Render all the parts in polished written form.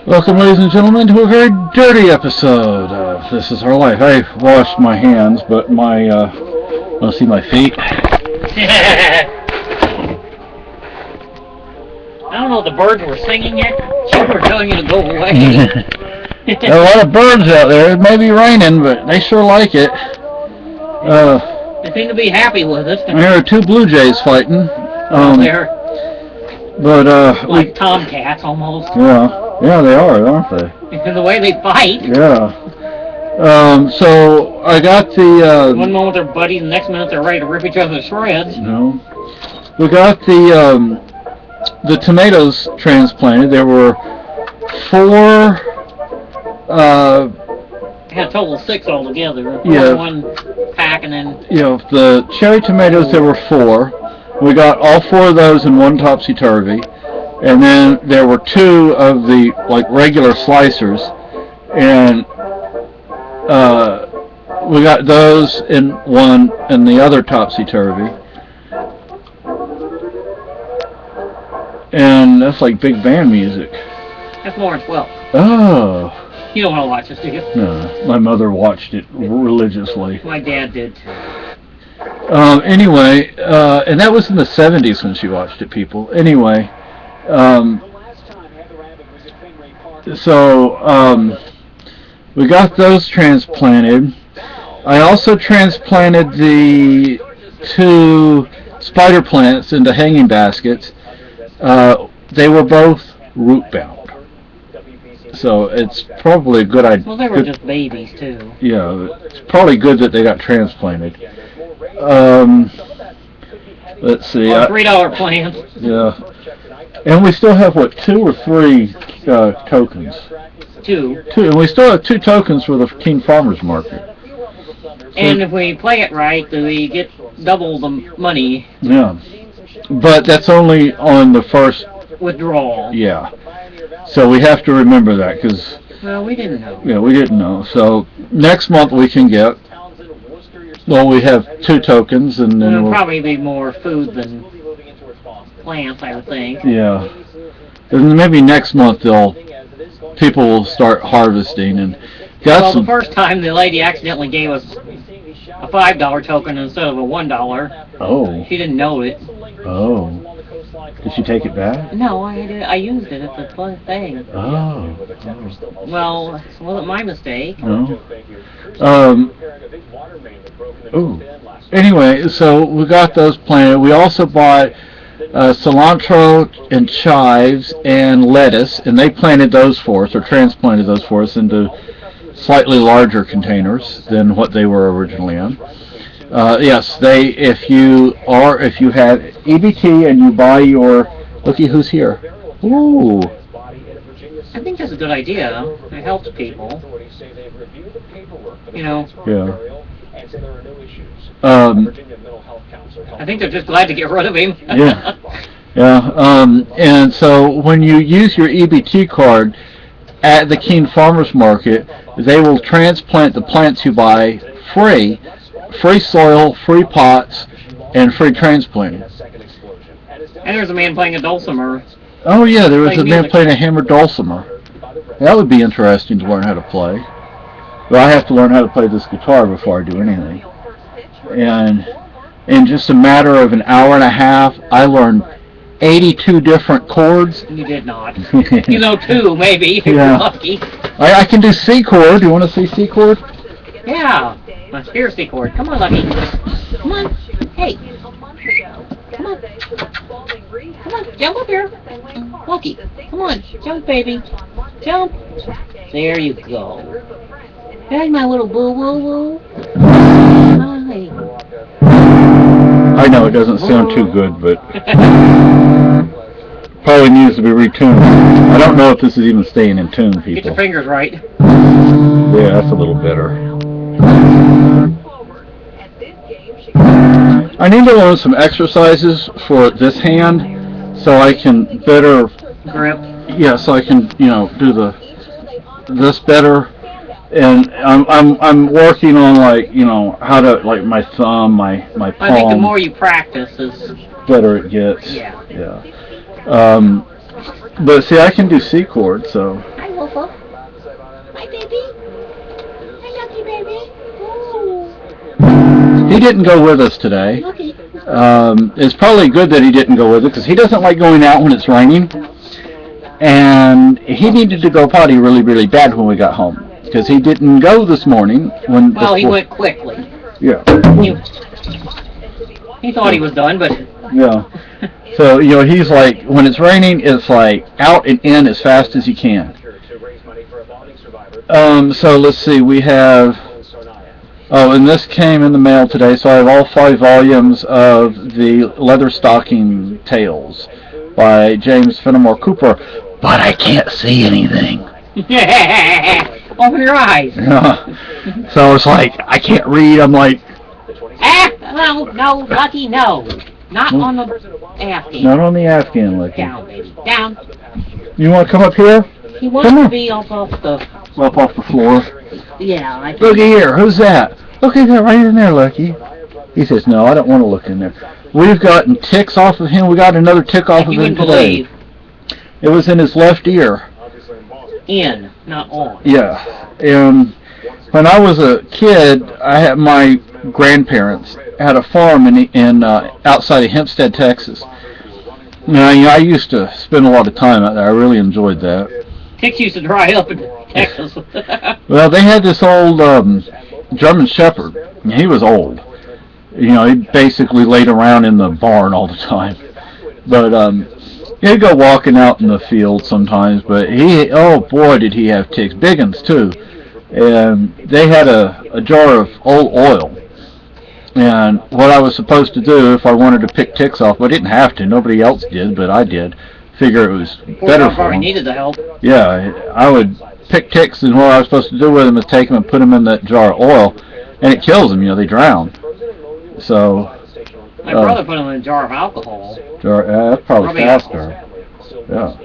Welcome, ladies and gentlemen, to a very dirty episode of This Is Our Life. I washed my hands, but want to see my feet? I don't know if the birds were singing yet. They were telling you to go away. There are a lot of birds out there. It may be raining, but they sure like it. They seem to be happy with it. There are two blue jays fighting. They're like tomcats almost. Yeah, they are, aren't they? Because the way they fight. Yeah. So I got the. One moment they're buddies, the next minute they're ready to rip each other to shreds. No. We got the tomatoes transplanted. There were 4. I had a total of 6 altogether. Yeah. One pack and then. The cherry tomatoes, there were 4. We got all 4 of those in one topsy-turvy. And then there were 2 of the regular slicers, and we got those in one and the other topsy-turvy. And that's like big band music. That's Lawrence Welk. Oh. You don't want to watch this, do you? No, my mother watched it religiously. My dad did too. Anyway, and that was in the 70s when she watched it, people. Anyway, we got those transplanted. I also transplanted the 2 spider plants into hanging baskets. They were both root bound. So it's probably a good idea. Well, they were just babies too. Yeah, it's probably good that they got transplanted. Let's see. $3 plants. Yeah. And we still have, 2 or 3 tokens? 2. 2. And we still have 2 tokens for the Keene Farmers Market. And if we play it right, we get double the money. Yeah. But that's only on the first withdrawal. Yeah. So we have to remember that, because... Well, we didn't know. Yeah, we didn't know. So next month we can get... Well, we have 2 tokens, and then It'll probably be more food than plants, I would think. Yeah. And maybe next month people will start harvesting and the first time the lady accidentally gave us a $5 token instead of a $1. Oh. She didn't know it. Oh. Did she take it back? No, I used it. It's a fun thing. Oh. Well, it wasn't my mistake. No. Ooh. Anyway, so we got those planted. We also bought cilantro and chives and lettuce, and they planted those for us, or transplanted those for us into slightly larger containers than what they were originally in. Yes, if you have EBT and you buy your, looky who's here. Ooh. I think that's a good idea. It helps people. Yeah. I think they're just glad to get rid of him. Yeah. Yeah. And so when you use your EBT card at the Keene Farmers Market, they will transplant the plants you buy free soil, free pots, and free transplanting. And there's a man playing a dulcimer. Oh yeah, there was a man playing a hammered dulcimer. That would be interesting to learn how to play. But I have to learn how to play this guitar before I do anything. And in just a matter of an hour and a half, I learned 82 different chords. You did not. You know 2, maybe, if you're lucky. I can do C chord. Do you want to see C chord? Yeah. Here's C chord. Come on, Lucky. Come on. Hey. Come on. Come on. Jump up here. Lucky. Come on. Jump, baby. Jump. There you go. There's my little boo-boo-boo. Hi. I know it doesn't sound too good, but probably needs to be retuned. I don't know if this is even staying in tune, people. Get your fingers right. Yeah, that's a little better. I need to learn some exercises for this hand so I can better grip. Yeah, so I can, do this better. And I'm working on how to my thumb, my palm. I think the more you practice, is better it gets. Yeah. Yeah. But see, I can do C chord, so. I He didn't go with us today. Lucky. It's probably good that he didn't go with us because he doesn't like going out when it's raining. And he needed to go potty really, really bad when we got home because he didn't go this morning. Well, he went quickly. Yeah. He thought he was done, but... Yeah. So, he's like, when it's raining, it's like out and in as fast as you can. So let's see, we have... Oh, and this came in the mail today, so I have all 5 volumes of the Leather Stocking Tales by James Fenimore Cooper, but I can't see anything. Open your eyes. Yeah. So it's like, I can't read, I'm like... No, Lucky, no. Not on the Afghan. Not on the Afghan, Lucky. Down, baby, down. You want to come up here? He wants to be up off the... Up off the floor. Yeah, I think... Look at here, who's that? Look at that right in there, Lucky. He says, no, I don't want to look in there. We've gotten ticks off of him. We got another tick off of him today. It was in his left ear. In, not on. Yeah. And when I was a kid, I had my grandparents had a farm in outside of Hempstead, Texas. Now, I used to spend a lot of time out there. I really enjoyed that. Ticks used to dry up in Texas. Well, they had this old German Shepherd. He was old. He basically laid around in the barn all the time. But he'd go walking out in the field sometimes. But oh boy, did he have ticks. Big ones too. And they had a jar of old oil. And what I was supposed to do if I wanted to pick ticks off, I didn't have to. Nobody else did, but I did. Figure it was better for them. Needed the help. Yeah, I would pick ticks, and what I was supposed to do with them is take them and put them in that jar of oil, and it kills them. They drown. So. My brother put them in a jar of alcohol. That's probably faster. Yeah.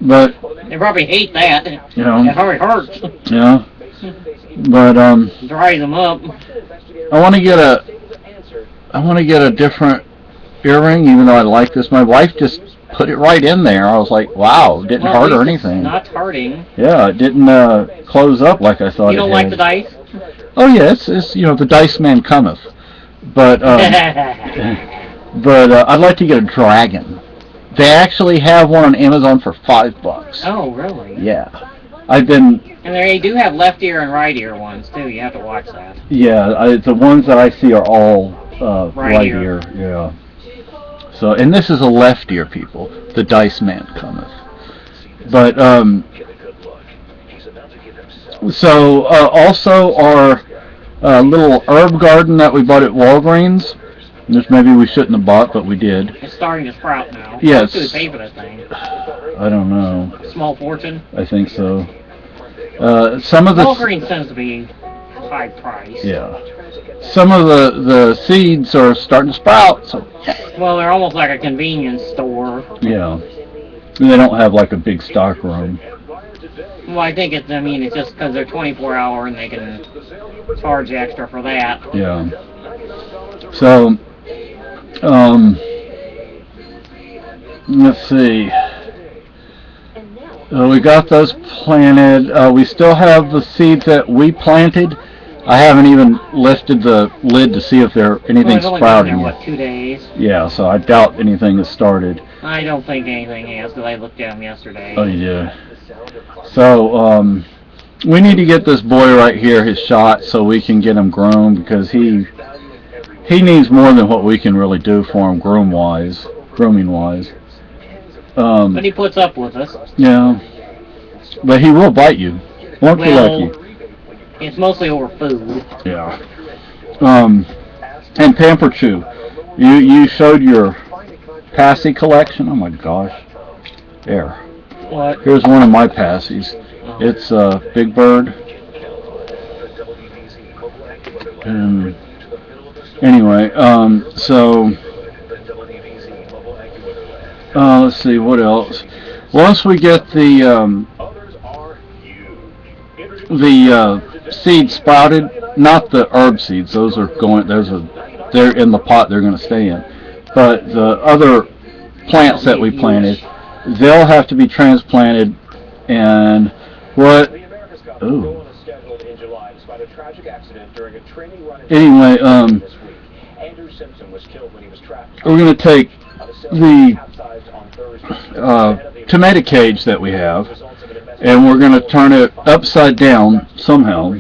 But. They probably hate that. It hurts. Yeah. But dries them up. I want to get a different earring, even though I like this. My wife just put it right in there. I was like, wow, it didn't hurt or anything. Not hurting. Yeah, it didn't close up like I thought it had. You don't like the dice? Oh yeah, it's the Dice Man cometh. But I'd like to get a dragon. They actually have one on Amazon for $5. Oh really? Yeah. And they do have left ear and right ear ones too. You have to watch that. Yeah, the ones that I see are all right ear. Yeah. So, and this is a left ear, people. The Dice Man cometh. But so also our little herb garden that we bought at Walgreens. Which maybe we shouldn't have bought, but we did. It's starting to sprout now. Yes. How much do we pay for that thing? I don't know. Small fortune? I think so. Some of the Walgreens tends to be high price. Yeah. Some of the seeds are starting to sprout. So. Well, they're almost like a convenience store. Yeah. And they don't have like a big stock room. Well, I think it's just because they're 24-hour and they can charge extra for that. Yeah. So, let's see. We got those planted. We still have the seeds that we planted. I haven't even lifted the lid to see if anything's sprouting yet. 2 days? Yeah, so I doubt anything has started. I don't think anything has, because I looked at them yesterday. Oh, you did? So, we need to get this boy right here his shot so we can get him grown, because he needs more than what we can really do for him grooming-wise. But he puts up with us. Yeah. But he will bite you. Won't you, Lucky? It's mostly over food. Yeah. And Pamper Chew. You showed your Passy collection? Oh my gosh. There. What? Here's one of my Passies. It's Big Bird. And anyway, so let's see what else. Once we get the seeds sprouted, not the herb seeds. Those are they're in the pot. They're going to stay in. But the other plants that we planted, they'll have to be transplanted. And what? Ooh, killed in July despite a tragic accident during a training run Anyway, this week. Andrew Simpson was killed when he was trapped. we're going to take the Capsized on Thursday. tomato cage that we have, and we're going to turn it upside down somehow.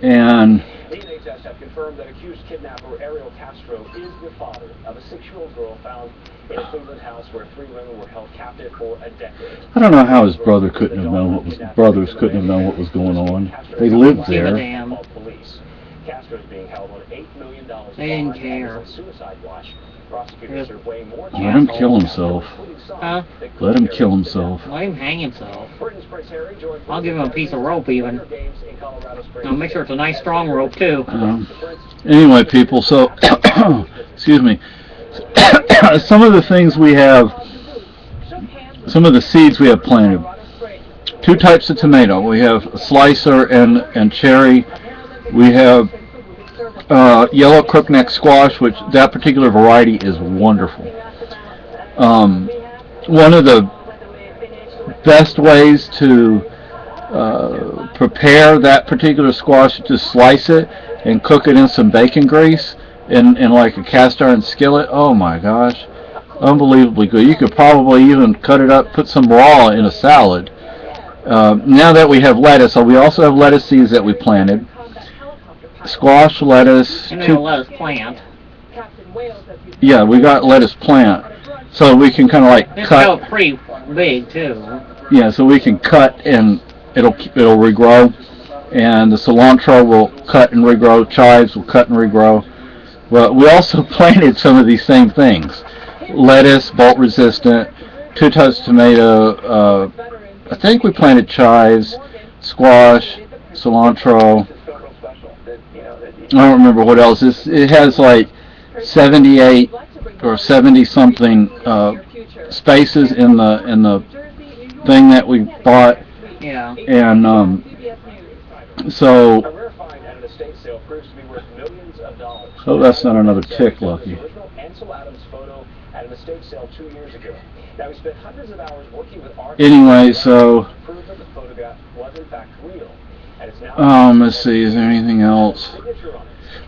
And DNA tests have confirmed that accused kidnapper Ariel Castro is the father of a 6-year-old girl found in a Cleveland house where 3 women were held captive for a decade. I don't know how his brother couldn't have known what was going on. They lived there. Castro is being held on $8 million They didn't care. suicide watch. Prosecutors are weighing more. Let him kill himself. Huh? Let him kill himself. Let him hang himself. I'll give him a piece of rope even. I'll make sure it's a nice strong rope too. Anyway, people, so, excuse me, some of the things we have, some of the seeds we have planted. 2 types of tomato. We have slicer and cherry. We have yellow crookneck squash, which that particular variety is wonderful. One of the best ways to prepare that particular squash is to slice it and cook it in some bacon grease in like a cast iron skillet. Oh my gosh, unbelievably good. You could probably even cut it up, put some raw in a salad. Now that we have lettuce, so we also have lettuce seeds that we planted. Squash, lettuce. And then lettuce plant. Yeah, we got lettuce plant, so we can kind of like It's cut. out pretty big too. Yeah, so we can cut and it'll regrow, and the cilantro will cut and regrow. Chives will cut and regrow. But we also planted some of these same things: lettuce, bolt resistant, 2 types of tomato. I think we planted chives, squash, cilantro. I don't remember what else. It has like 78 or 70 something spaces in the thing that we bought. Yeah. And so. Oh, that's not another tick, Lucky. Anyway, so. Let's see, is there anything else?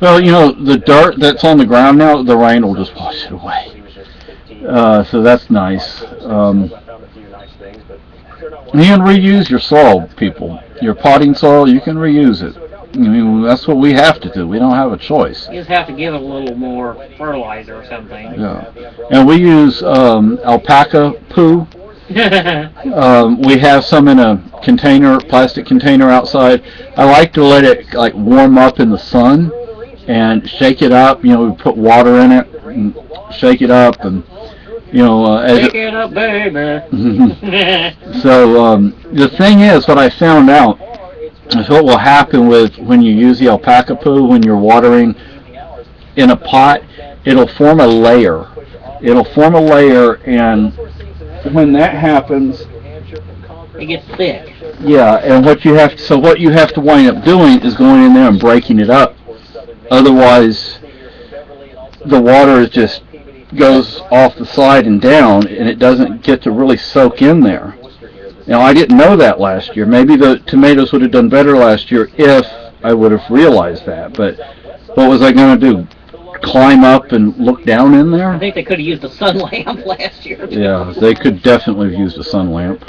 Well, you know, the dirt that's on the ground now, the rain will just wash it away. So that's nice. You can reuse your soil, people. Your potting soil, you can reuse it. I mean, that's what we have to do. We don't have a choice. You just have to give it a little more fertilizer or something. Yeah. And we use alpaca poo. We have some in a container, plastic container outside. I like to let it like warm up in the sun and shake it up. You know, we put water in it and shake it up, and you know, shake it up, baby. So the thing is, what I found out is what will happen with when you use the alpaca poo when you're watering in a pot. It'll form a layer. And when that happens, it gets thick. Yeah, and what you have to wind up doing is going in there and breaking it up. Otherwise, the water just goes off the side and down, and it doesn't get to really soak in there. Now, I didn't know that last year. Maybe the tomatoes would have done better last year if I would have realized that. But what was I going to do? Climb up and look down in there? I think they could have used a sun lamp last year. Yeah, they could definitely have used a sun lamp.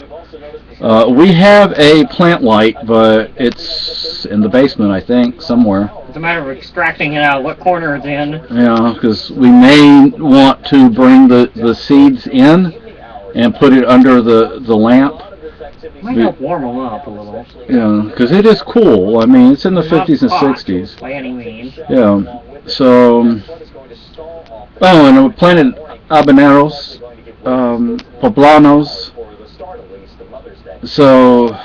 We have a plant light, but it's in the basement, I think, somewhere. It's a matter of extracting it out, what corner it's in. Yeah, because we may want to bring the seeds in and put it under the lamp. Might help warm them up a little. Yeah, because it is cool. I mean, it's in the 50s and 60s. By any means. Yeah. So, oh, and we planted habaneros, poblanos. So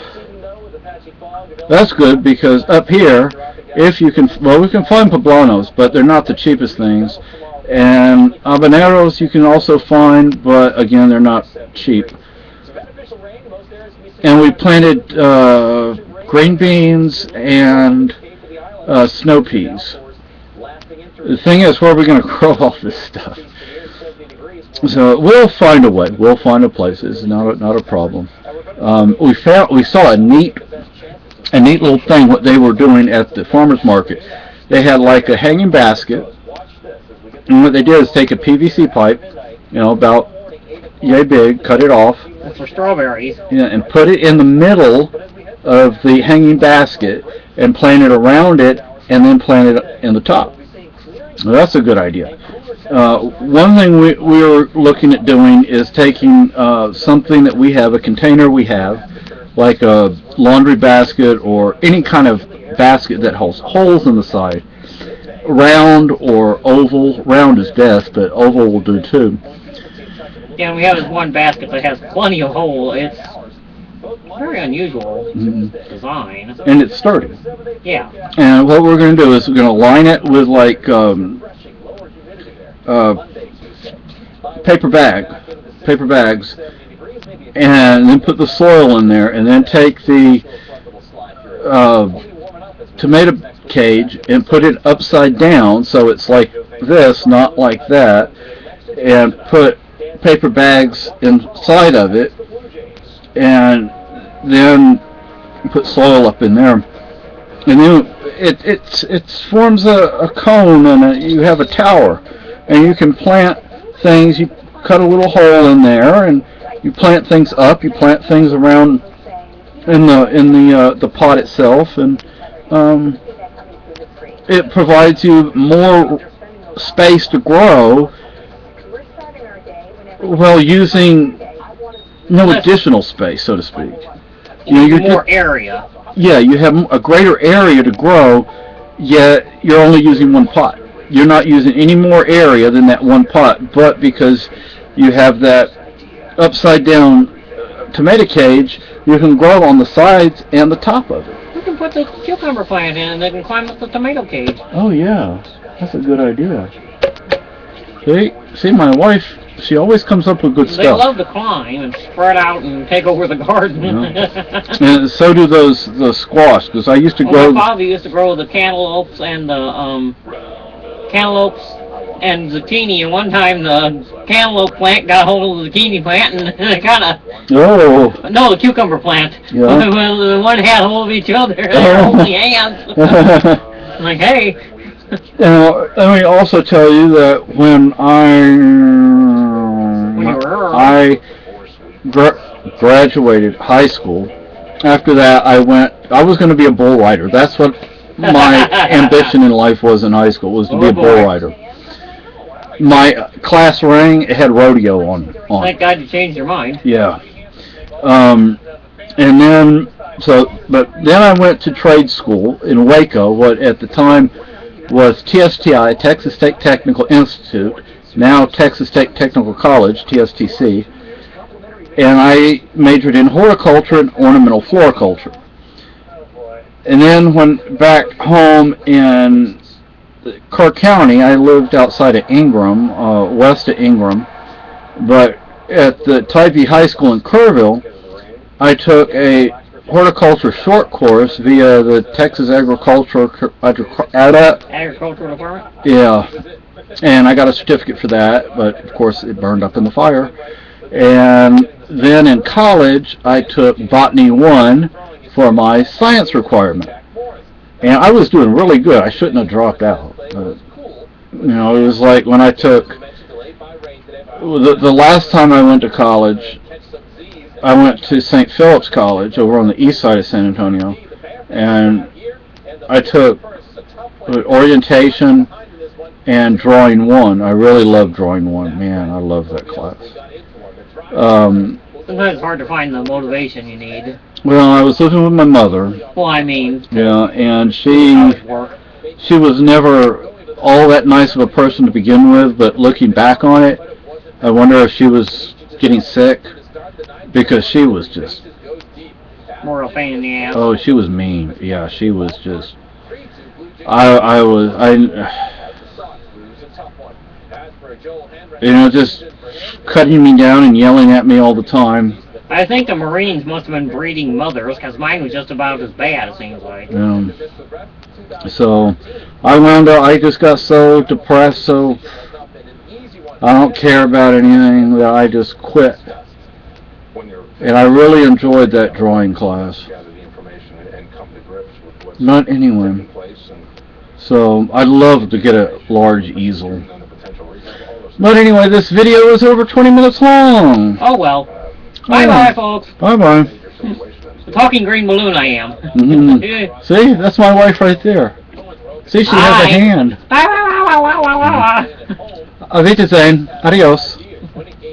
that's good because up here, if you can, well, we can find poblanos, but they're not the cheapest things. And habaneros you can also find, but again, they're not cheap. And we planted green beans and snow peas. The thing is, where are we going to grow all this stuff? So we'll find a way. We'll find a place. It's not a problem. We saw a neat a neat little thing what they were doing at the farmer's market. They had like a hanging basket, and what they did is take a PVC pipe, about yay big, cut it off. That's for strawberries. Yeah, and put it in the middle of the hanging basket and plant it around it, and then plant it in the top. Well, that's a good idea. One thing we were looking at doing is taking something that we have, a container we have, like a laundry basket or any kind of basket that holds holes in the side, round or oval. Round is best, but oval will do too. Yeah, we have this one basket that has plenty of hole. It's very unusual design. And it's sturdy. Yeah. And what we're going to do is we're going to line it with like paper bags, and then put the soil in there, and then take the tomato cage and put it upside down so it's like this, not like that, and put paper bags inside of it, and then put soil up in there, and then it forms a cone, and you have a tower, and you can plant things. You cut a little hole in there, and you plant things up. You plant things around in the pot itself, and it provides you more space to grow while using no additional space, so to speak. You're more area. Yeah, you have a greater area to grow, yet you're only using one pot. You're not using any more area than that one pot, but because you have that upside down tomato cage, you can grow on the sides and the top of it. We can put the cucumber plant in and they can climb up the tomato cage. Oh yeah, that's a good idea. See, my wife, she always comes up with good stuff. They love to climb and spread out and take over the garden. Yeah. And so do the squash, because I used to grow. My father used to grow the cantaloupes and the cantaloupes and zucchini, and one time the cantaloupe plant got hold of the zucchini plant and it kind of... Oh! No, the cucumber plant. Yeah. The one had hold of each other. They're holding hands. Like, hey... Let me also tell you that when I graduated high school, after that I was going to be a bull rider. That's what my ambition in life was in high school, was to be a bull rider. My class ring, it had rodeo on. Thank God you changed your mind. Yeah. And then, but then I went to trade school in Waco, what at the time was TSTI, Texas State Technical Institute, now Texas State Technical College, TSTC, and I majored in horticulture and ornamental floriculture. And then went back home in Kerr County. I lived outside of Ingram, west of Ingram, but at the Tyvee High School in Kerrville, I took a horticulture short course via the Texas Agricultural Department? Yeah, and I got a certificate for that, but of course it burned up in the fire. And then in college, I took Botany 1 for my science requirement. And I was doing really good. I shouldn't have dropped out. It was like when I took... The last time I went to college, I went to St. Philip's College over on the east side of San Antonio, and I took orientation and drawing 1. I really loved drawing 1. Man, I love that class. Sometimes it's hard to find the motivation you need. Well, I was living with my mother. Well, I mean... Yeah, and she was never all that nice of a person to begin with, but looking back on it, I wonder if she was getting sick. Because she was just... More a pain in the ass. Oh, she was mean. Yeah, she was just... just cutting me down and yelling at me all the time. I think the Marines must have been breeding mothers, because mine was just about as bad, it seems like. So, I just got so depressed, so I don't care about anything, that I just quit. And I really enjoyed that drawing class. But anyway, so I'd love to get a large easel. But anyway, this video is over 20 minutes long. Oh well. Bye-bye, folks. Bye-bye. The talking green balloon I am. Mm-hmm. See, that's my wife right there. See, she has a hand. Bye. Auf Wiedersehen. Adios.